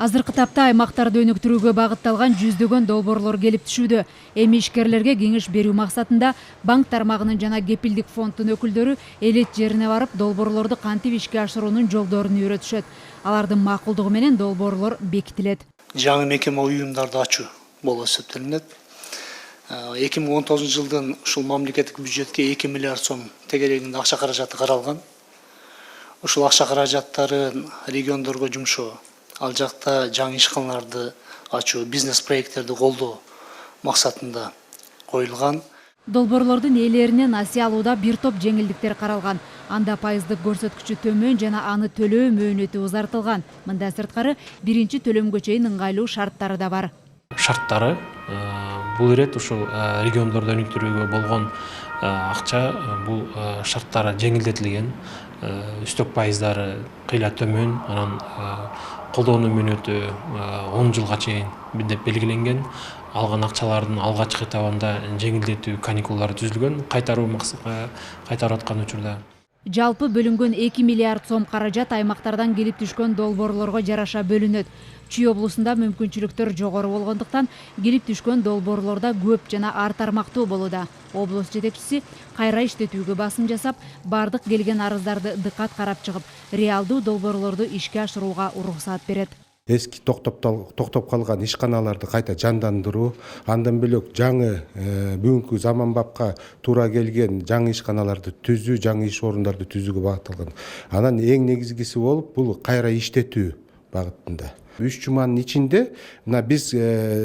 Азыркы тапта аймактарды өнүктүрүүгө багытталган жүздөгөн долбоорлор келип түшүүдө. Эми ишкерлерге кеңеш берүү максатында банк тармагынын жана кепилдик фонддун өкүлдөрү элет жерине барып долбоорлорду кантип ишке ашыруунун жолдорун үйрөтүшөт. Алардын макулдугу менен долбоорлор бекитилет. Жаңы мекеме уюмдарды ачуу болуп эсептелинет. 2019 жылдын ушул мамлекеттик бюджетке 2 миллиард сом тегерегинде акча каражаты каралган. Ушул акча каражаттарын региондорго жумшоо, ал жакта жаңы ишканаларды ачуу, бизнес проекттерди колдоо максатында коюлган. Долбоорлордун ээлеринен насыя алууда бир топ жеңилдиктер каралган. Анда пайыздык көрсөткүчү төмөн жана аны төлөө мөөнөтү узартылган. Мындан сырткары биринчи төлөмгө чейин ыңгайлуу шарттары да бар. Шарттары бул ирет ушул региондорду өнүктүрүүгө болгон акча бул шарттары жеңилдетилген. Үстөк пайыздары кыйла төмөн, анан колдонуу мөөнөтү 10 жылга чейин деп белгиленген. Алган акчалардын алгачкы этабында жеңилдетүү каникулдары түзүлгөн, кайтарып аткан учурда. Жалпы бөлүнгөн 2 миллиард сом каражат аймактардан келип түшкөн долбоорлорго жараша бөлүнөт. Чүй облусунда мүмкүнчүлүктөр жогору болгондуктан келип түшкөн долбоорлорда көп жана ар тармактуу болууда. Облус жетекчиси кайра иштетүүгө басым жасап, бардык келген арыздарды дыкат карап чыгып, реалдуу долбоорлорду ишке ашырууга уруксаат берет. Эски токтоп калган ишканаларды кайта жандандыруу, андан бөлөк жаңы бүгүнкү заманбапка туура келген жаңы ишканаларды түзүү, жаңы иш орундарды түзүүгө багытталган. Анан эң негизгиси болуп, бул кайра иштетүү багытында. 3 жуманын ичинде биз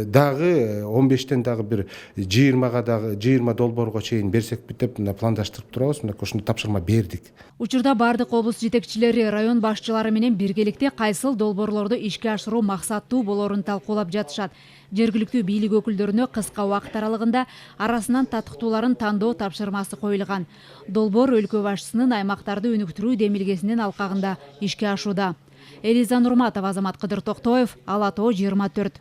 дагы 15тен дагы бир 20 долбоорго чейин берсек деп пландаштырып турабыз. Ошондой тапшырма бердик. Учурда бардык облус жетекчилери, район башчылары менен биргеликте кайсыл долбоорлорду ишке ашыруу максаттуу болоорун талкуулап жатышат. Жергиликтүү бийлик өкүлдөрүнө кыска убакыт аралыгында арасынан татыктууларын тандоо тапшырмасы коюлган. Долбоор өлкө башчысынын аймактарды өнүктүрүү демилгесинин алкагында ишке ашууда. Элиза Нурматова, Азамат Кыдыр Токтоев, Ала Тоо 24.